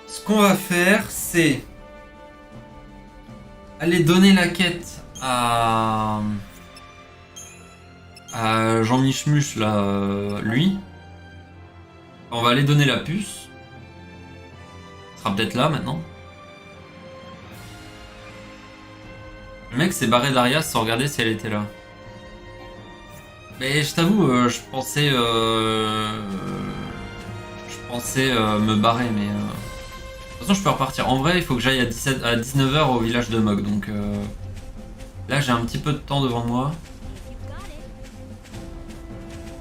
Ce qu'on va faire, c'est aller donner la quête à Jean Michmuche, là, lui. On va aller donner la puce. Il sera peut-être là maintenant. Le mec s'est barré d'Arias sans regarder si elle était là. Mais je t'avoue, je pensais me barrer, mais de toute façon je peux repartir. En vrai, il faut que j'aille à 19h au village de Mog, donc là j'ai un petit peu de temps devant moi.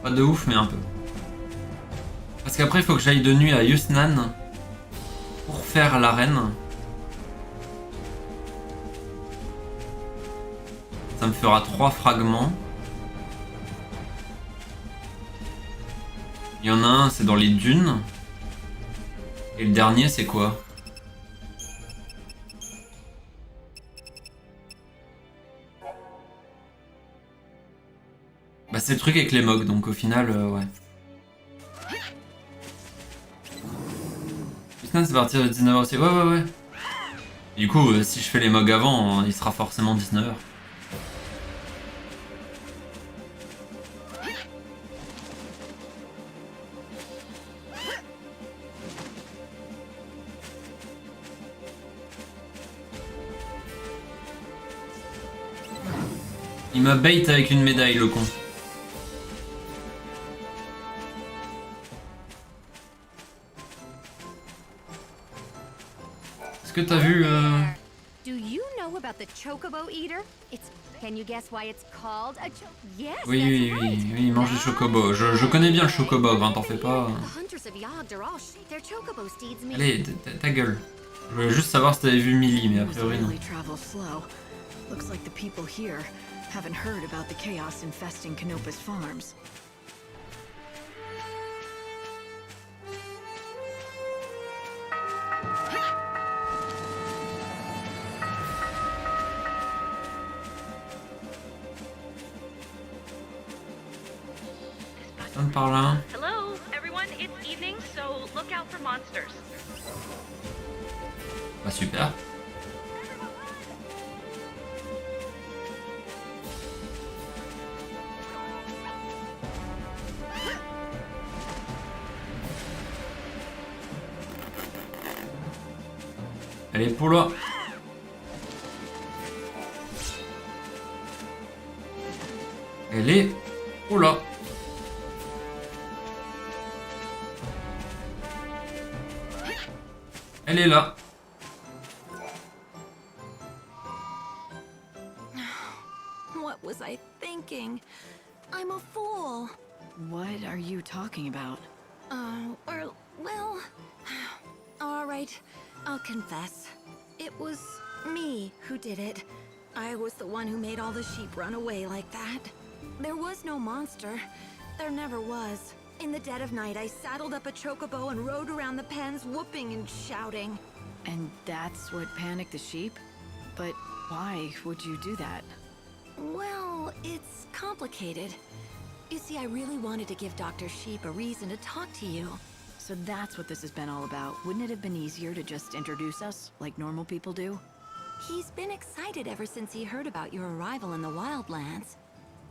Pas de ouf, mais un peu. Parce qu'après, il faut que j'aille de nuit à Yusnan pour faire l'arène. Ça me fera 3 fragments. Il y en a un, c'est dans les dunes. Et le dernier, c'est quoi? Bah, c'est le truc avec les Mogs, donc au final, ouais. Yusnan, c'est partir de 19h aussi. Ouais, ouais, ouais. Du coup, si je fais les Mogs avant, il sera forcément 19h. Il m'a bait avec une médaille, le con. Est-ce que t'as vu Do you know about the chocobo eater? It's Can you guess why it's called a Yes, Oui, that's oui, right. oui, oui, il mange des chocobos. Je connais bien le chocobo, hein, t'en fais pas. The hunters of Yogg are all their chocobo steeds mean Allez, ta gueule. Je voulais juste savoir si t'avais vu Millie, mais a priori non. Looks like the people here haven't heard about the chaos infesting Canopa's farms. Viens par là. Hello, everyone. It's evening, so look out for monsters. Bah super. Allez, pour là. Elle est... Oh là. Elle est là. What was I thinking? I'm a fool. What are you talking about? well, all right, I'll confess. It was me who did it. I was the one who made all the sheep run away like that. There was no monster. There never was. In the dead of night, I saddled up a chocobo and rode around the pens, whooping and shouting. And that's what panicked the sheep? But why would you do that? Well, it's complicated. You see, I really wanted to give Dr. Sheep a reason to talk to you. So that's what this has been all about. Wouldn't it have been easier to just introduce us, like normal people do? He's been excited ever since he heard about your arrival in the Wildlands.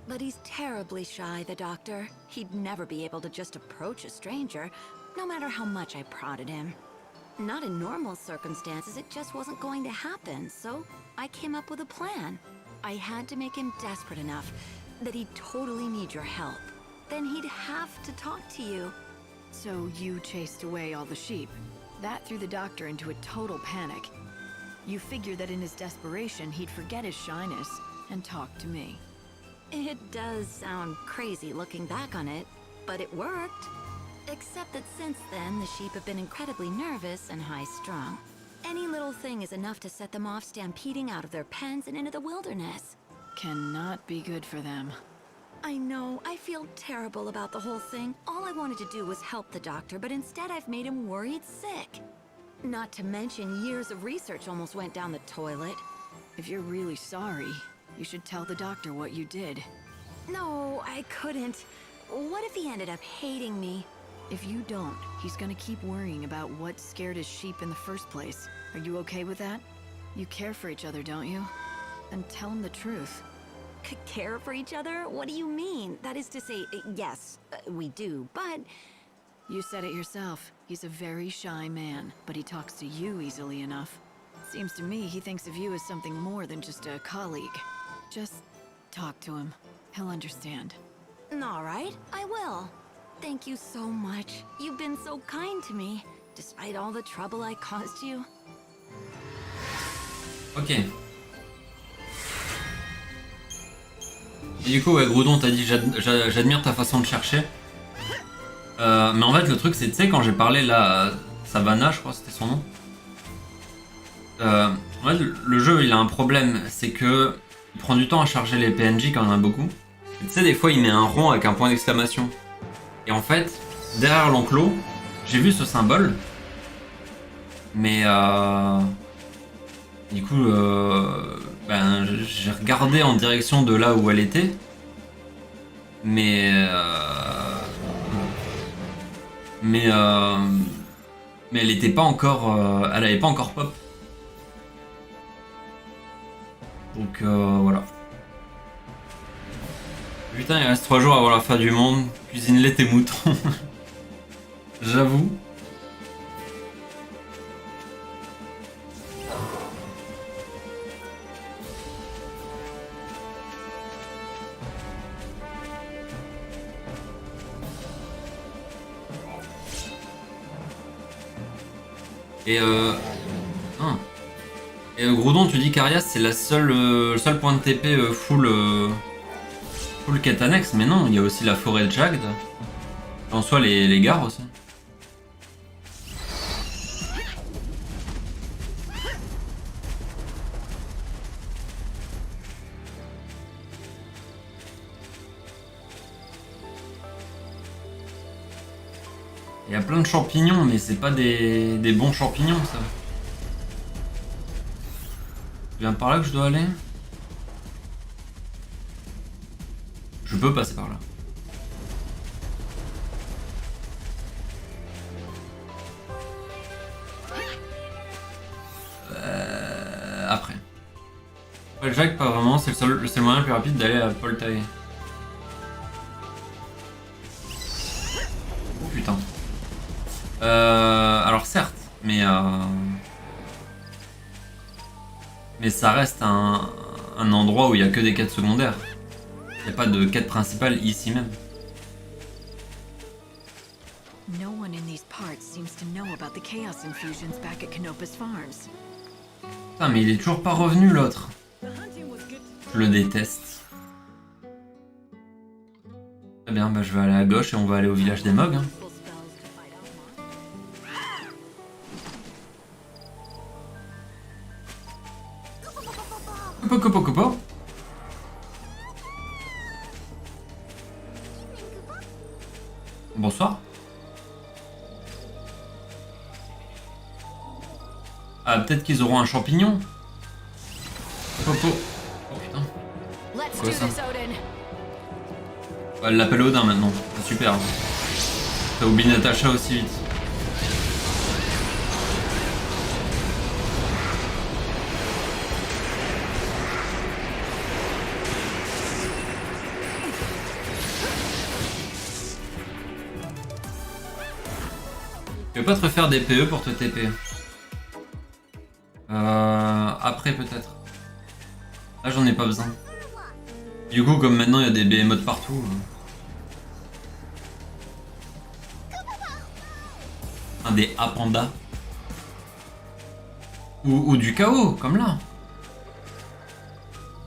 But he's terribly shy, the doctor. He'd never be able to just approach a stranger, no matter how much I prodded him. Not in normal circumstances, it just wasn't going to happen, so I came up with a plan. I had to make him desperate enough that he'd totally need your help. Then he'd have to talk to you. So you chased away all the sheep. That threw the doctor into a total panic. You figured that in his desperation, he'd forget his shyness and talk to me. It does sound crazy looking back on it, but it worked. Except that since then, the sheep have been incredibly nervous and high-strung. Any little thing is enough to set them off stampeding out of their pens and into the wilderness. Cannot be good for them. I know, I feel terrible about the whole thing. All I wanted to do was help the doctor, but instead I've made him worried sick. Not to mention, years of research almost went down the toilet. If you're really sorry, you should tell the doctor what you did. No, I couldn't. What if he ended up hating me? If you don't, he's gonna keep worrying about what scared his sheep in the first place. Are you okay with that? You care for each other, don't you? Then tell him the truth. Care for each other? What do you mean? That is to say, yes, we do, but... You said it yourself. He's a very shy man, but he talks to you easily enough. Seems to me he thinks of you as something more than just a colleague. Just talk to him. He'll understand. All right, I will. Thank you so much. You've been so kind to me, despite all the trouble I caused you. Ok. Et du coup, ouais, Groudon, t'as dit j'admire ta façon de chercher. Mais en fait, le truc, c'est, tu sais, quand j'ai parlé là à Savannah, je crois que c'était son nom. En fait, le jeu, il a un problème, c'est que il prend du temps à charger les PNJ quand il y en a beaucoup. Et tu sais, des fois, il met un rond avec un point d'exclamation. Et en fait, derrière l'enclos, j'ai vu ce symbole. Mais du coup, ben, j'ai regardé en direction de là où elle était. Mais elle était pas encore, elle avait pas encore pop. Donc voilà. Putain, il reste 3 jours avant la fin du monde. Cuisine-les tes moutons. J'avoue. Et Groudon, tu dis qu'Arias c'est la seule, le seul point de TP full quête annexe, mais non, il y a aussi la forêt de Jagd. En soi, les gares aussi. Il y a plein de champignons, mais c'est pas des bons champignons, ça. C'est bien par là que je dois aller? Je peux passer par là. Après. Le Jack, pas vraiment, c'est le moyen le plus rapide d'aller à Poltaï. Oh putain. Alors certes, mais ça reste un endroit où il y a que des quêtes secondaires. Il n'y a pas de quête principale ici même. No one in these parts seems to know about the chaos infusions back at Canopus Farms. Putain, mais il est toujours pas revenu l'autre. Je le déteste. Très bien, bah je vais aller à gauche et on va aller au village des Mogs. Hein. Coupo. Bonsoir. Ah, peut-être qu'ils auront un champignon. Popo. Oh putain. Quoi ça? Ouais, elle l'appelle Odin maintenant. C'est super. T'as oublié Natacha aussi vite. Tu veux pas te refaire des PE pour te TP? Après peut-être. Là j'en ai pas besoin. Du coup comme maintenant il y a des behemoths partout. Des A-pandas. Ou du chaos, comme là.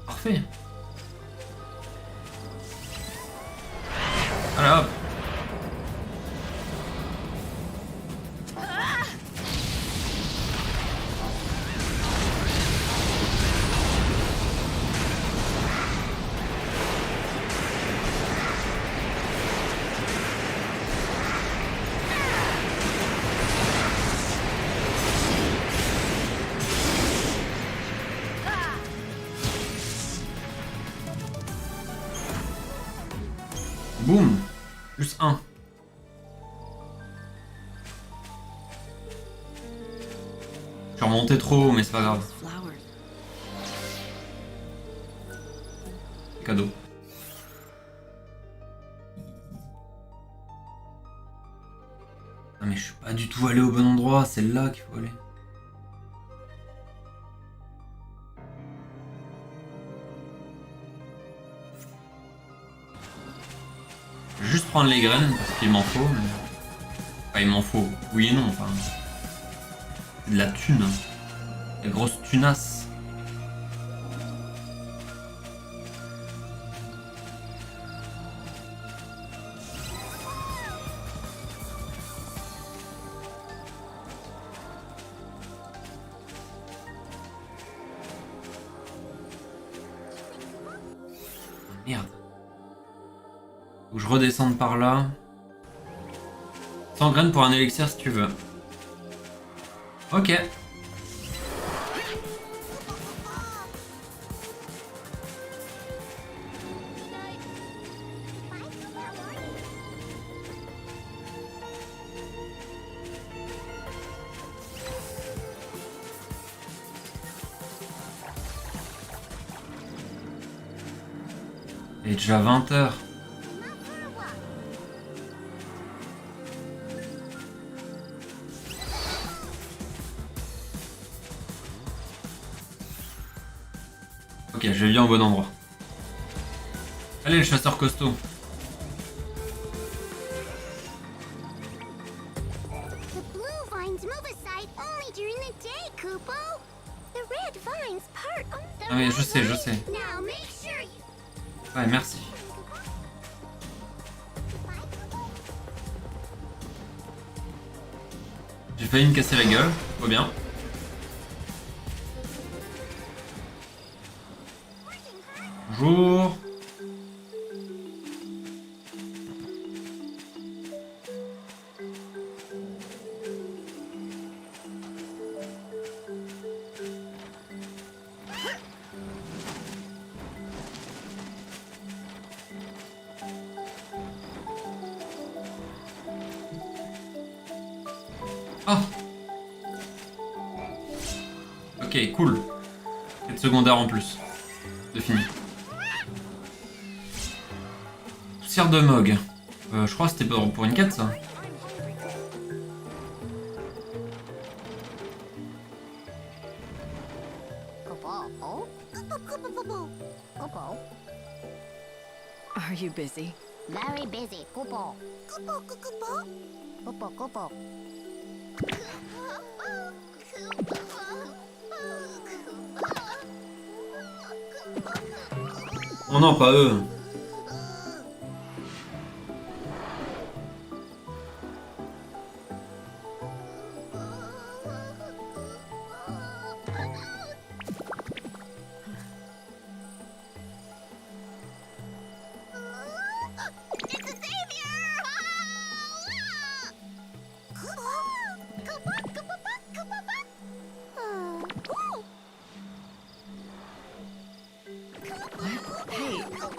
Parfait. Allez hop. Boum. Plus 1. Je suis remonté trop haut, mais c'est pas grave. Flowers. Cadeau. Ah mais je suis pas du tout allé au bon endroit, c'est là qu'il faut aller. Je vais juste prendre les graines parce qu'il m'en faut. Mais... Enfin, il m'en faut. Oui et non, enfin. C'est de la thune. La grosse tunasse. Merde. Faut que je redescende par là. 100 graines pour un élixir si tu veux. Ok. Il est déjà 20h. Ok, je viens au bon endroit. Allez, le chasseur costaud. The blue vines move aside only during the day, Kupo. The red vines part on the Ah mais je sais, je sais. Now make sure you... Ouais, merci. J'ai failli me casser la gueule, trop bien. Bonjour. Ah. Ok, cool. Quête secondaire en plus. C'est fini. Poussière de Mog. Je crois que c'était pour une quête ça. Are you busy? Very busy, Kupo. Kupo, Kupo. Kupo, Kupo. Oh non, pas eux. It's a savior! Kupo! Kupo, Kupo, Kupo,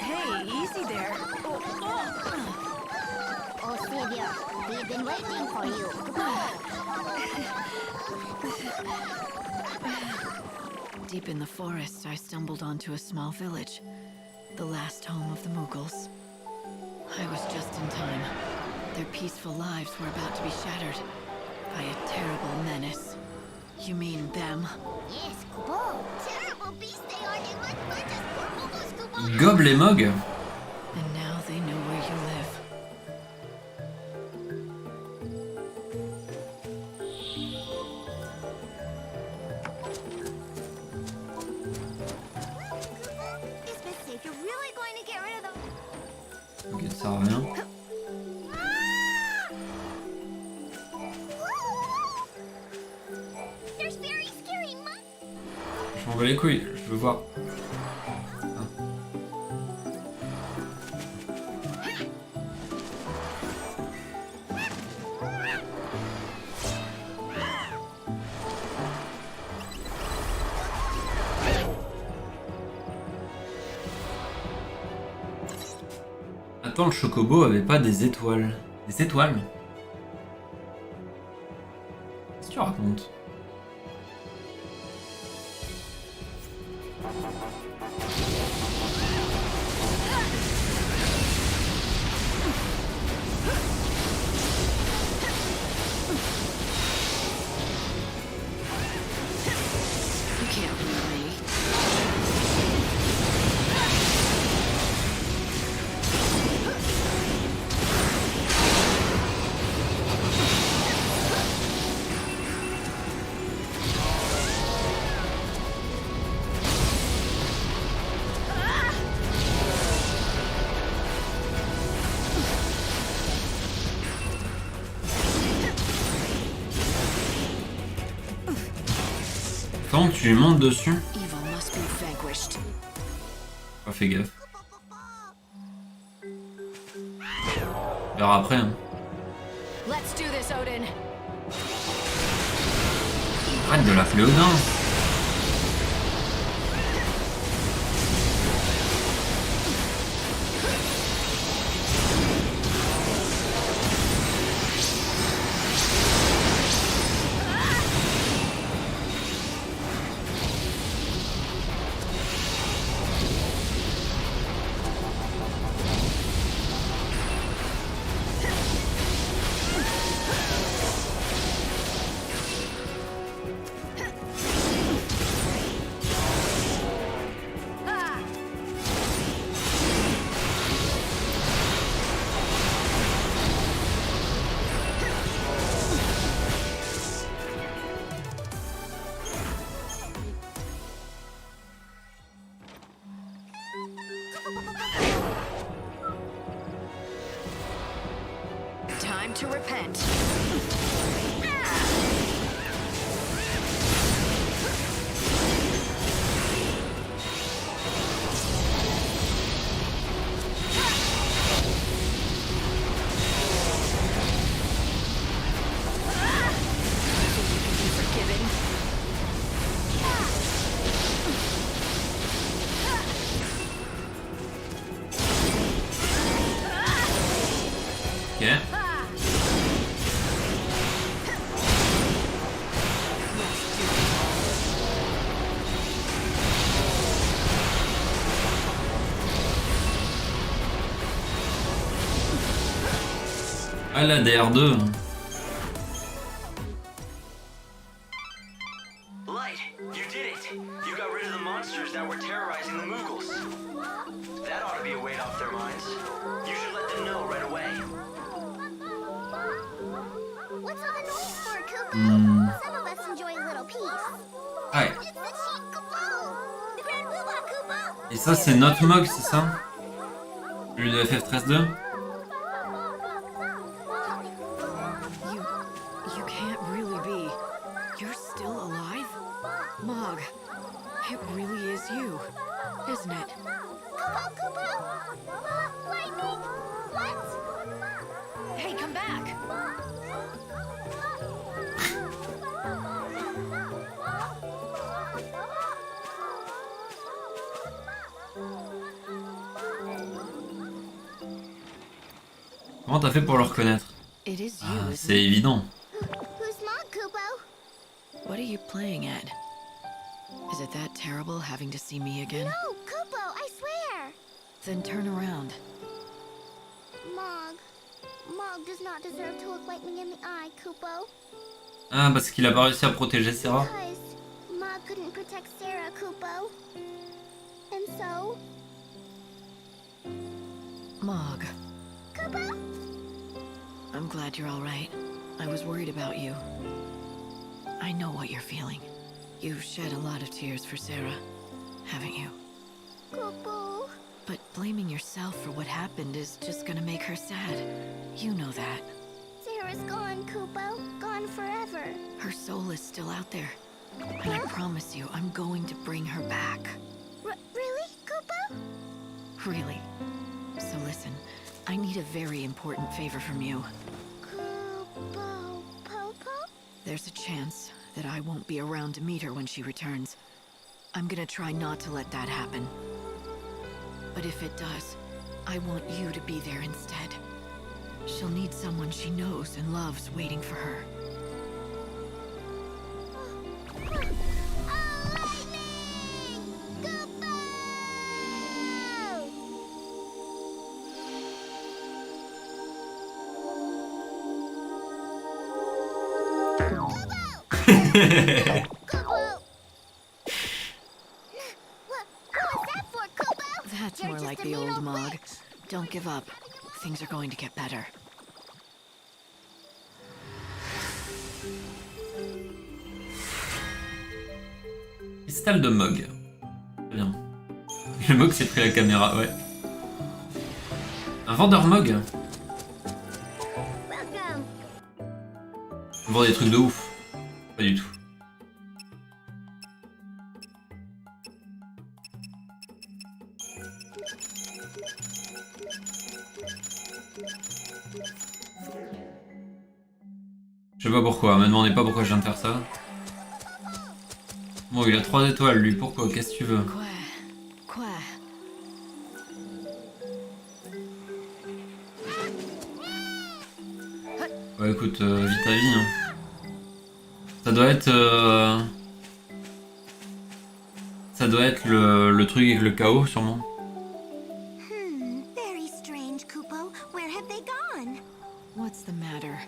Hey, easy there. Oh, savior, we've been waiting for you. Deep in the forest, I stumbled onto a small village, the last home of the Mughals. I was just in time. Their peaceful lives were about to be shattered by a terrible menace. You mean them? Yes, Kupo. Terrible beasts they are. They must punch us poor Mugos, Kupo. Ils gobent les Mog. And now they know where you live. Is the savior really going to get rid of them? Ok, ça sert à rien. There's very scary monsters. Je m'en bats les couilles, je veux voir. Attends, le chocobo avait pas des étoiles. Des étoiles? Qu'est-ce que tu racontes? You can't beat me. Quand tu lui montes dessus, Evil must be vanquished. pas fait gaffe. On verra après. Hein. Let's do this, Odin. Arrête de l'appeler Odin. Time to repent. Ok. Ah la DR2. Light, you did it! You got rid of the monsters that were terrorizing the Moogles. That ought to be a weight off their minds. You should let them know right away. What's all the noise for, Kupo? Some of us enjoy a little peace. Ouais. It's the Chief Kupo! The Grand Poobah, Kupo! Et ça c'est notre mog, c'est ça? Celui de FF13-2? You can't really be. You're still alive? Mog, it really is you, isn't it? Kupo, Kupo! Lightning! What? Hey, come back! Comment t'as fait pour le reconnaître? It is you, Ah, isn't c'est it? évident. Who's Mog, Kupo? What are you playing at? Is it that terrible having to see me again? No, Kupo, I swear! Then turn around. Mog does not deserve to look lightning in the eye, Kupo. Ah, parce qu'il a pas réussi à protéger Sarah. Because Mog couldn't protect Sarah, Kupo. And so, Mog, Kupo? I'm glad you're all right. I was worried about you. I know what you're feeling. You've shed a lot of tears for Sarah, haven't you? Kupo. But blaming yourself for what happened is just gonna make her sad. You know that. Sarah's gone, Kupo. Gone forever. Her soul is still out there. And I promise you, I'm going to bring her back. Really, Kupo? Really. So listen, I need a very important favor from you. Kupo. Popo? There's a chance that I won't be around to meet her when she returns. I'm gonna try not to let that happen. But if it does, I want you to be there instead. She'll need someone she knows and loves waiting for her. Oh, lightning! Go! What was that for, Kupo? That's You're more just like a the mean old old Mog. witch. Don't give up. Things are going to get better. Cristal de Mog. Très bien. Le Mog s'est pris la caméra, ouais. Un vendeur Mog. Welcome. On vend des trucs de ouf. Pas du tout. Je sais pas pourquoi, me demandez pas pourquoi je viens de faire ça. Bon, il a 3 étoiles lui, pourquoi? Qu'est-ce que tu veux? Quoi? Ouais, écoute, vis ta vie, hein. Ça doit être... Ça doit être le truc avec le chaos, sûrement. Very strange, Kupo. Where have they gone? What's the matter?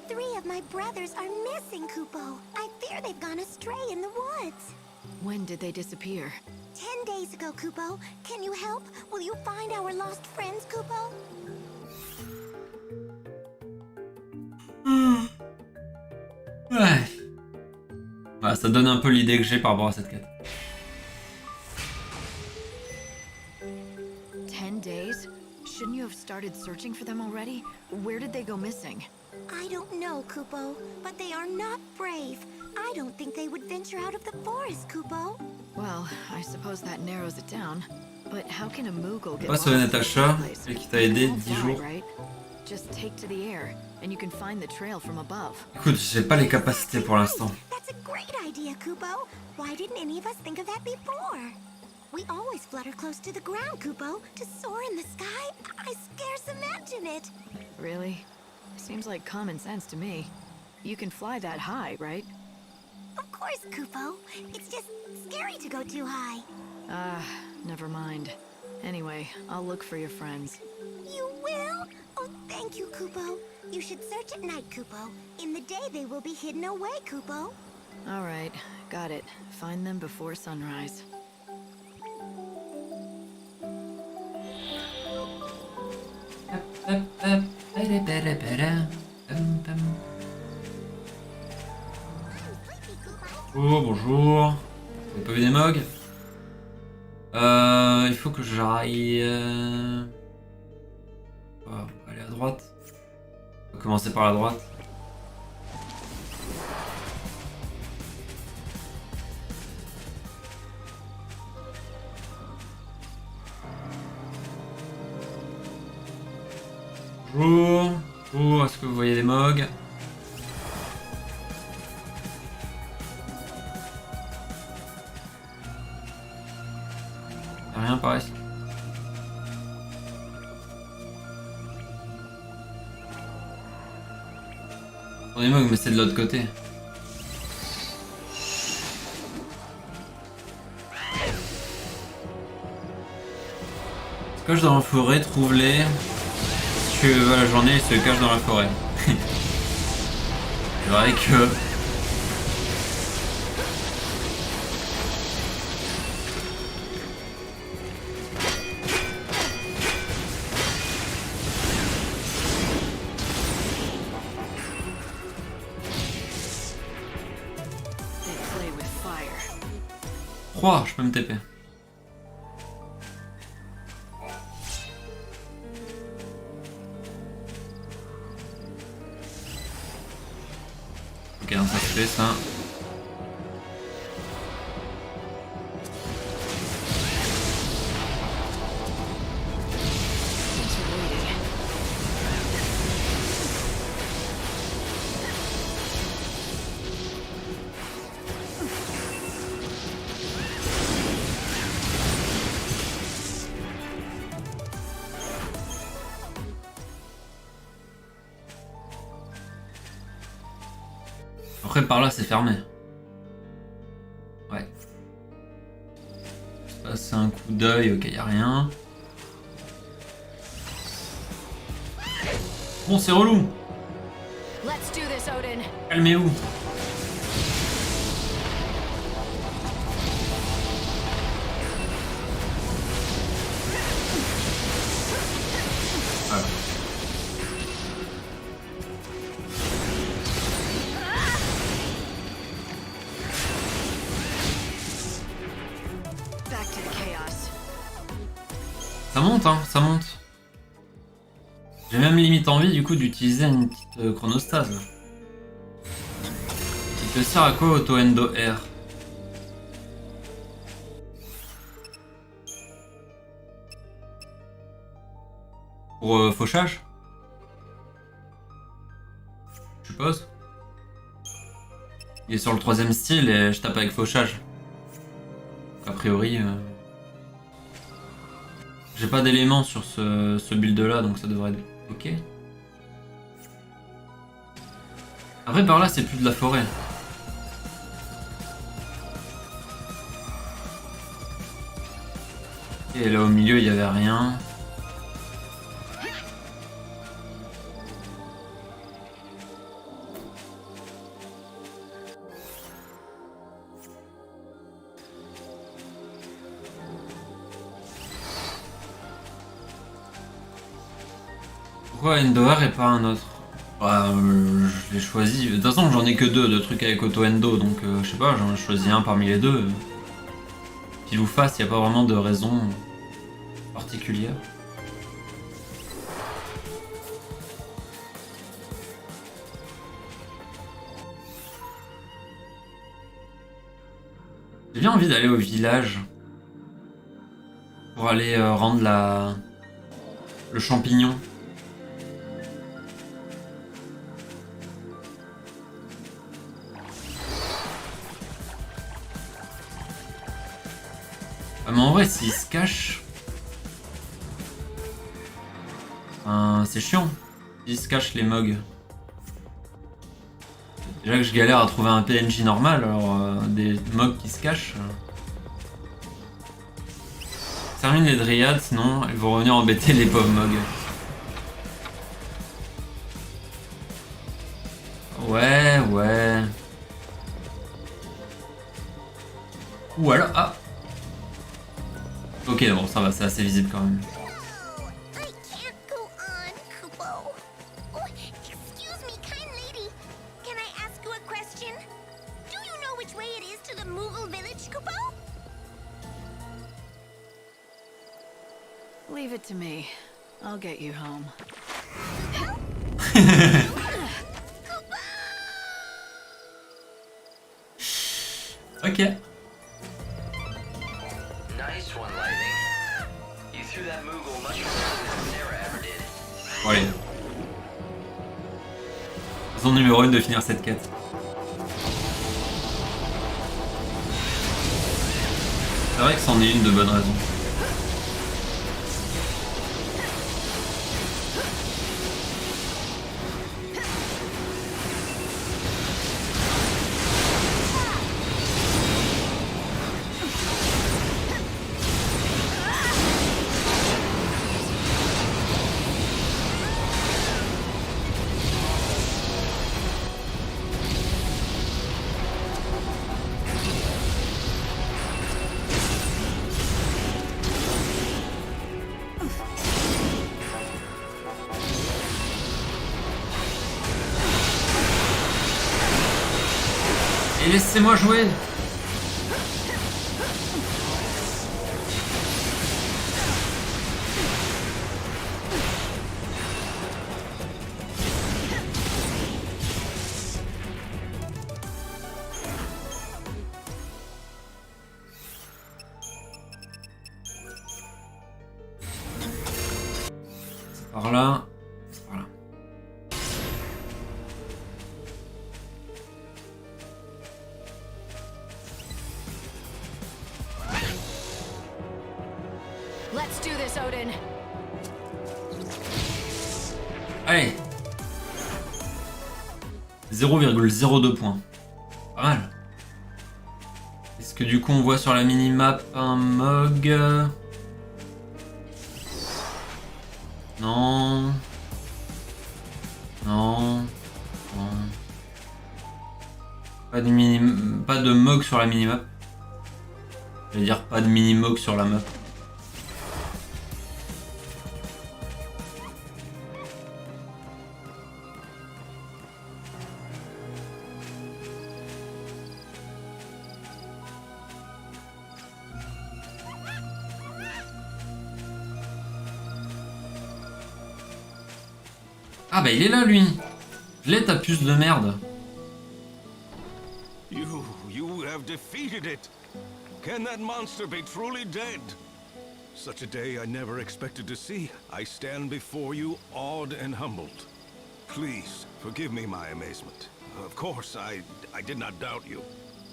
3 of my brothers are missing, Kupo. I fear they've gone astray in the woods. When did they disappear? 10 days ago, Kupo. Can you help? Will you find our lost friends, Kupo? Ouais. Voilà, ça donne un peu l'idée que j'ai par rapport à cette quête. 10 days? Shouldn't you have started searching for them already? Where did they go missing? I don't know, Kupo, but they are not brave. I don't think they would venture out of the forest, Kupo. Well, I suppose that narrows it down. But how can a Moogle get Pas lost sauver in Natacha, this place? celle qui t'a aidé They won't 10 fly, jours. right? Just take to the air, and you can find the trail from above. Écoute, j'ai pas les capacités pour l'instant. That's a great idea, Kupo. Why didn't any of us think of that before? We always flutter close to the ground, Kupo. To soar in the sky? I scarce imagine it. Really? Seems like common sense to me. You can fly that high, right? Of course, Kupo. It's just scary to go too high. Ah, never mind. Anyway, I'll look for your friends. You will? Oh, thank you, Kupo. You should search at night, Kupo. In the day, they will be hidden away, Kupo. All right, got it. Find them before sunrise. Oh, bonjour. Vous avez pas vu des Mogs? Il faut que j'aille... on va aller à droite. On va commencer par la droite. Bonjour. Bonjour, est-ce que vous voyez des Mogs? Y'a rien par ici. On est Mogs, mais c'est de l'autre côté. Se cache dans la forêt, trouve-les. Si tu veux la journée, il se cache dans la forêt. C'est vrai que... They play with fire. 3, je peux me TP. Ok, donc ça se fait ça. Thanks for waiting. Après par là c'est fermé. Ouais. C'est un coup d'œil, ok, y a rien. Bon, c'est relou. Let's do this, Odin. Calmez-vous. monte, hein, ça monte. J'ai même limite envie du coup d'utiliser une petite chronostase. Il te sert à quoi auto-endo R? Pour fauchage? Je suppose. Il est sur le 3ème style et je tape avec fauchage. A priori... J'ai pas d'éléments sur ce build là, donc ça devrait être ok. Après par là c'est plus de la forêt. Et là au milieu il y avait rien. Pourquoi Endoar et pas un autre? Bah, je l'ai choisi. De toute façon, j'en ai que 2 de trucs avec auto-endo, donc je sais pas, j'en ai choisi un parmi les 2. Pile ou face, y a pas vraiment de raison particulière. J'ai bien envie d'aller au village pour aller rendre le champignon. Ah, mais en vrai, s'il se cache... c'est chiant. S'il se cache les mugs. Déjà que je galère à trouver un PNJ normal, alors des mugs qui se cachent... Termine les dryades, sinon ils vont revenir embêter les pauvres mugs. Ouais, ouais... Ou alors... Ah! Ok, bon, ça va, c'est assez visible quand même. I can't go on, Kupo. Oh, excuse me, kind lady. Can I ask you a question? Do you know which way it is to the Moogle village, Kupo? Leave it to me. I'll get you home. Ok. Nice one, Lightning. You threw that Moogle much further than Sarah ever did. Bon, allez. Raison numéro 1 de finir cette quête. C'est vrai que c'en est une de bonne raison. Et laissez-moi jouer. C'est par là. C'est par là. Let's do this, Odin. Allez. 0,02 points. Pas mal. Est-ce que du coup on voit sur la minimap un mog? Non. Non. Non. Pas de mog sur la minimap. Je vais dire pas de mini-mog sur la map. Ah bah il est là lui. Je l'ai ta puce de merde. You have defeated it. Can that monster be truly dead? Such a day I never expected to see. I stand before you awed and humbled. Please, forgive me my amazement. Of course, I did not doubt you.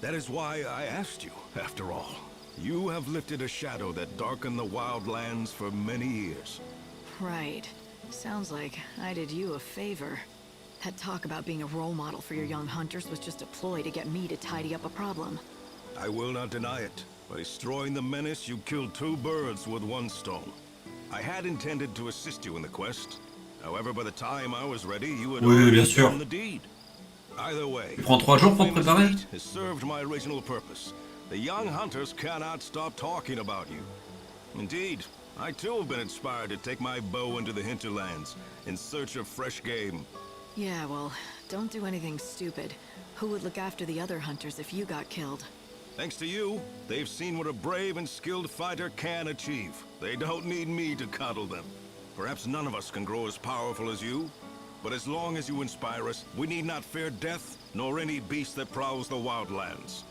That is why I asked you, after all. You have lifted a shadow that darkened the wildlands for many years. Right. Sounds like I did you a favor. That talk about being a role model for your young hunters was just a ploy to get me to tidy up a problem. I will not deny it. By destroying the menace, you killed 2 birds with 1 stone. I had intended to assist you in the quest. However, by the time I was ready, you had Oui, bien already sûr. done the deed. Either way, Tu prends 3 jours pour te famous préparer? feat has served my original purpose. The young hunters cannot stop talking about you. Indeed, I too have been inspired to take my bow into the hinterlands in search of fresh game. Yeah, well, don't do anything stupid. Who would look after the other hunters if you got killed? Thanks to you, they've seen what a brave and skilled fighter can achieve. They don't need me to coddle them. Perhaps none of us can grow as powerful as you, but as long as you inspire us, we need not fear death, nor any beast that prowls the wildlands.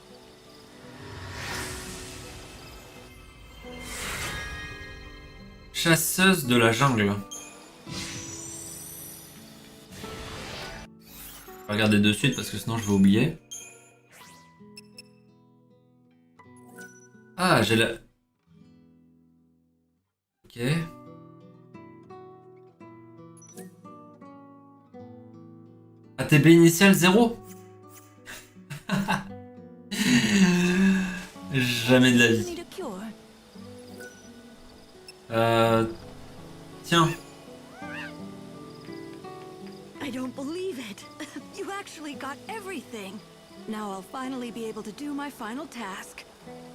Chasseuse de la jungle. Je vais regarder de suite parce que sinon je vais oublier. Ah, j'ai la... Ok. ATB initial 0. Jamais de la vie. Need a cure? Tiens. I don't believe it. You actually got everything. Now I'll finally be able to do my final task.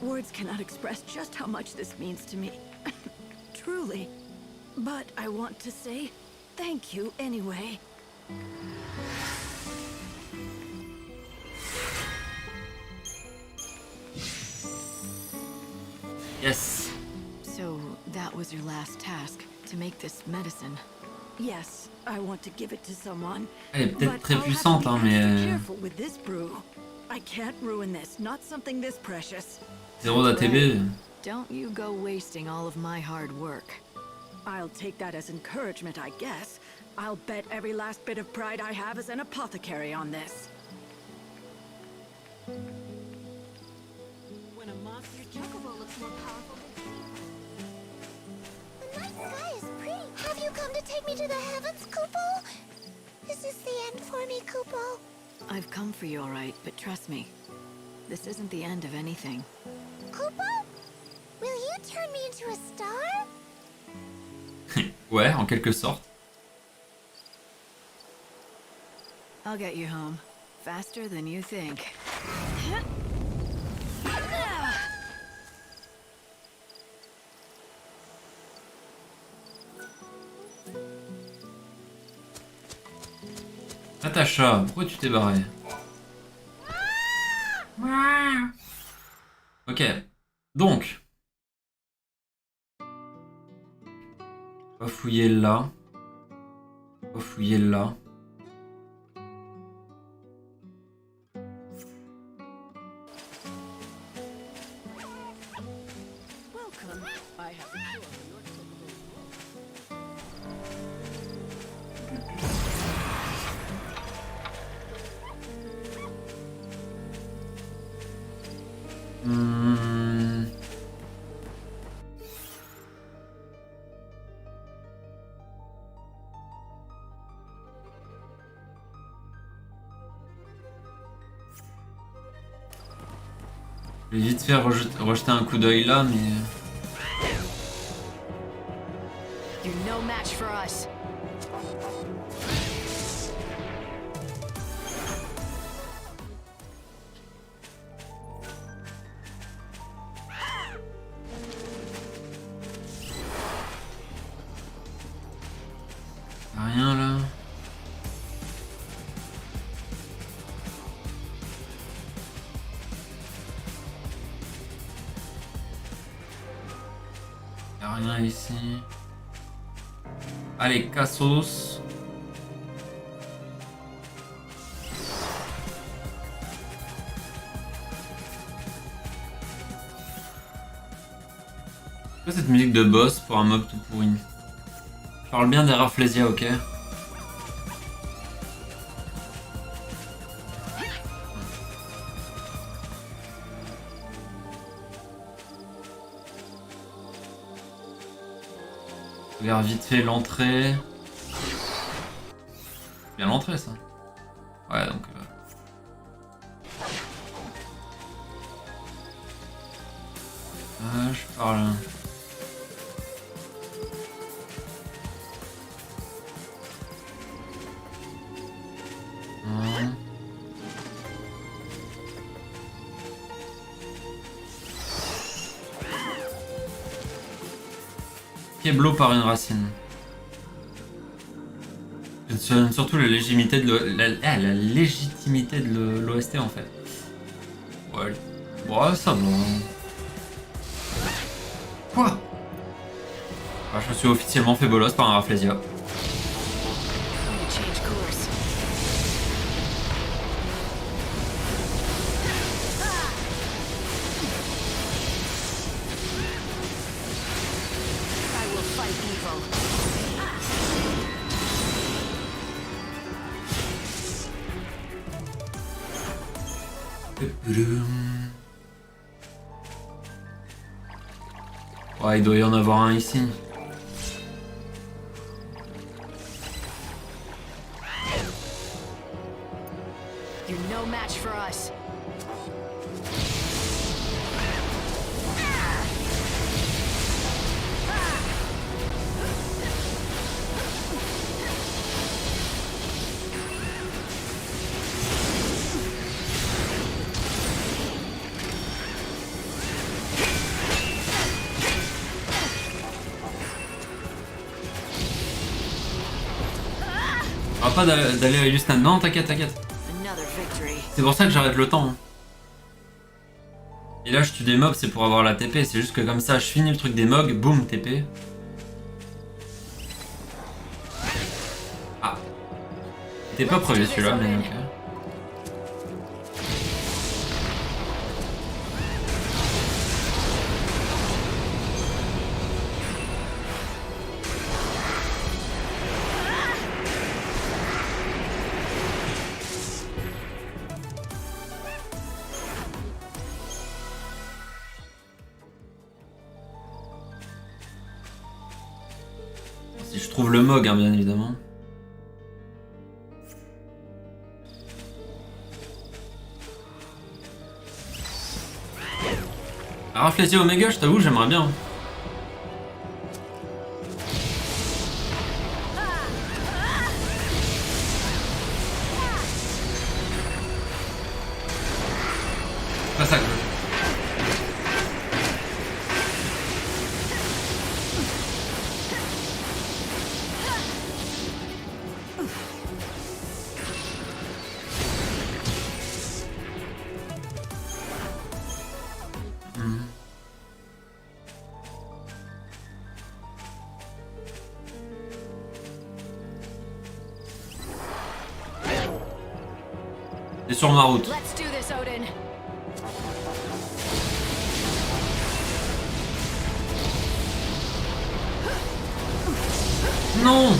Words cannot express just how much this means to me. Truly. But I want to say thank you anyway. Yes. So, that was your last task, to make this medicine. Yes, I want to give it to someone. Elle est peut-être But très I'll have to puissante, be hein, extra mais... careful with this brew. I can't ruin this, not something this precious. 0 d'ATB. Don't you go wasting all of my hard work. I'll take that as encouragement, I guess. I'll bet every last bit of pride I have as an apothecary on this. When a monster chocobo looks more powerful The night sky is pretty. Have you come to take me to the heavens, Kupo? Is this the end for me, Kupo? I've come for you, all right, but trust me. This isn't the end of anything. Kupo? Will you turn me into a star? Ouais, en quelque sorte. I'll get you home. Faster than you think. Natacha, pourquoi tu t'es barré? Ok, donc. On va fouiller là. On va fouiller là. Welcome. I have a cure for your chocobo. Hmm. Je vais vite fait rejeter un coup d'œil là, mais... You're no match for us. Y'a rien là. Y'a rien ici. Allez, Cassos. Quoi cette musique de boss pour un mob tout pourri? Je parle bien des Rafflesia, ok? Regarde vite fait l'entrée. Bien l'entrée ça. Ouais donc... je parle... Keblo par une racine. Je sonne surtout la légitimité de la légitimité de l'OST en fait. Ouais. Ouais, ça va. Quoi? Ah, je me suis officiellement fait bolos par un Rafflesia. Ouais, il doit y en avoir un ici. You're no match for us. On va pas d'aller juste là. Non, t'inquiète, t'inquiète. C'est pour ça que j'arrête le temps. Hein. Et là, je tue des mobs, c'est pour avoir la TP. C'est juste que comme ça, je finis le truc des mobs, boum, TP. Ah. T'es pas prévu celui-là, mais ok. Si je trouve le mog, hein, bien évidemment. Rafflesia Omega, je t'avoue, j'aimerais bien. C'est pas ça que je veux. C'est sur ma route. Let's do this, Odin. Non!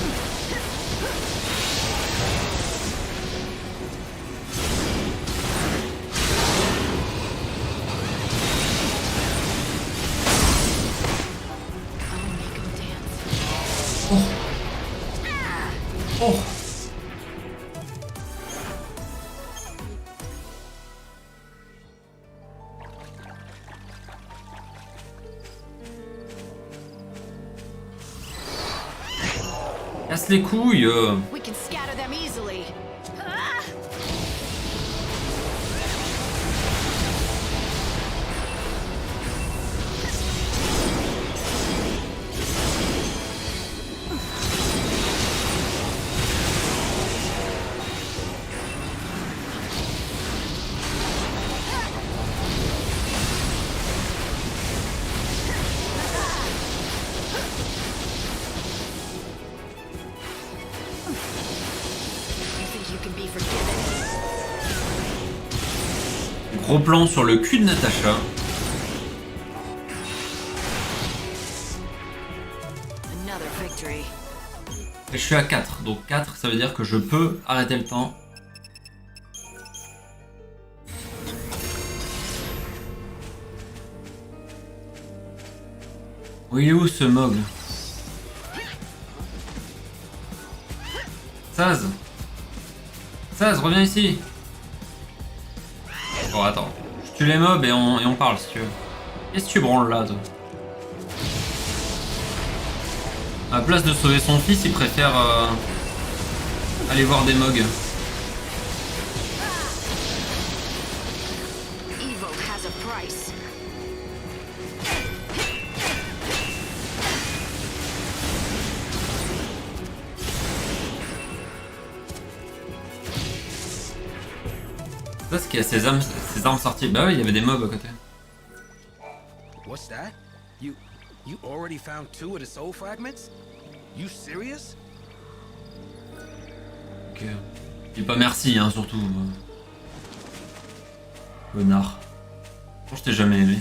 Oh! Oh! Casse les couilles! We can scatter them easily. Gros plan sur le cul de Natacha. Et je suis à 4, donc 4 ça veut dire que je peux arrêter le temps. Oh, il est où ce Mog? Saz! Saz, reviens ici! Bon, attends. Je tue les mobs et on parle si tu veux. Qu'est-ce que tu branles là, toi? À la place de sauver son fils, il préfère aller voir des Mogs. Evil has a price. Ça, c'est qu'il y a ses armes sorties. Bah oui, il y avait des mobs à côté. What's that? You already found 2 of the soul fragments? You serious? Ok. Dis pas merci, hein, surtout. Connard. Je t'ai jamais aimé.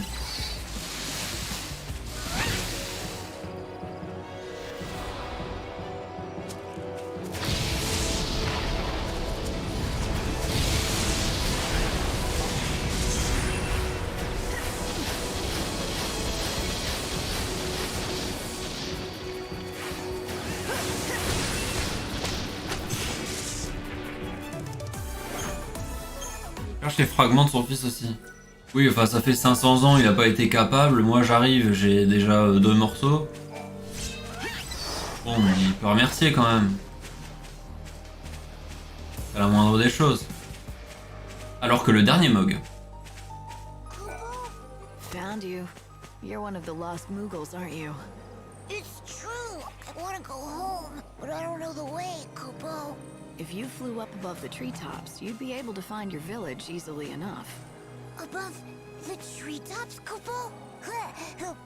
Cherche les fragments de son fils aussi. Oui, enfin ça fait 500 ans, il a pas été capable. Moi j'arrive, j'ai déjà 2 morceaux. Bon, mais il peut remercier quand même. C'est la moindre des choses. Alors que le dernier Mog. Found you. You're one of the lost Moogles, aren't you? It's true. I want to go home, but I don't know the way, Kupo. If you flew up above the treetops, you'd be able to find your village easily enough. Above the treetops, Kupo?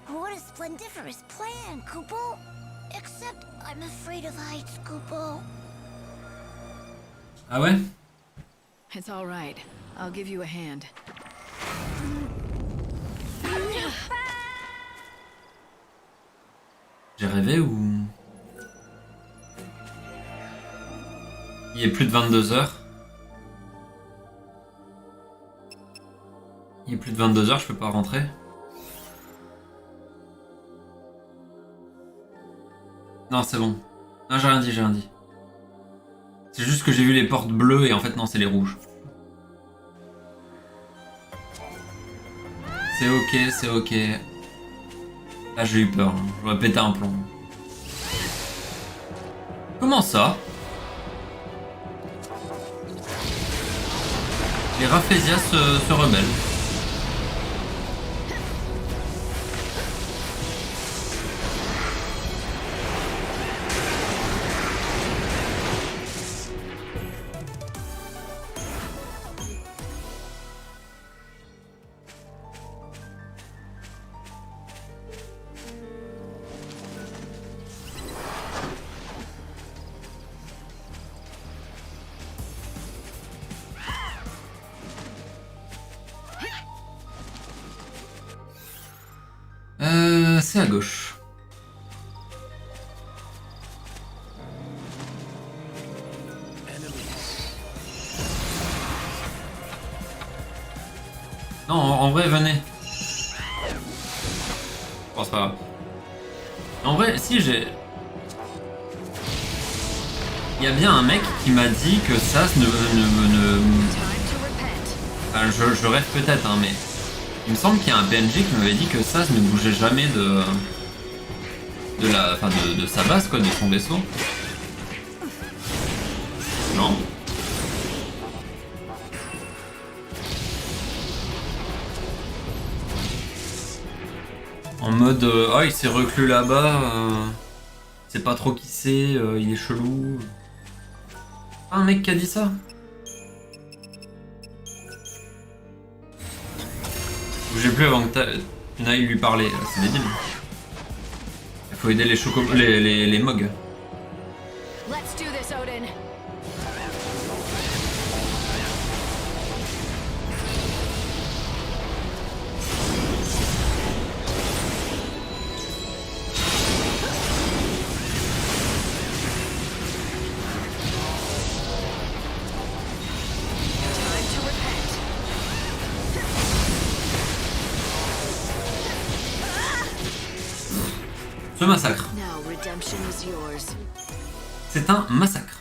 What a splendiferous plan, Kupo. Except I'm afraid of heights, Kupo. Ah ouais? It's all right. I'll give you a hand. J'ai rêvé ou... Il est plus de 22h. Il est plus de 22h, je peux pas rentrer. Non, c'est bon. Non, j'ai rien dit, j'ai rien dit. C'est juste que j'ai vu les portes bleues et en fait non, c'est les rouges. C'est ok, c'est ok. Là j'ai eu peur, hein. J'aurais pété un plomb. Comment ça? Les Rafflesia se rebellent. C'est à gauche. Non, en vrai, venez. Bon, c'est pas grave. En vrai, si j'ai... Il y a bien un mec qui m'a dit que ça ne... Enfin, je rêve peut-être, hein, mais... Il me semble qu'il y a un PNJ qui m'avait dit que Saz ne bougeait jamais de sa base, quoi, de son vaisseau. Non. En mode, ah, il s'est reclus là-bas, c'est pas trop qui c'est, il est chelou. Ah, un mec qui a dit ça? J'ai plus avant que tu n'ailles lui parler, c'est débile. Il faut aider les Mogs. Let's do this, Odin. ce massacre. Now redemption is yours. C'est un massacre.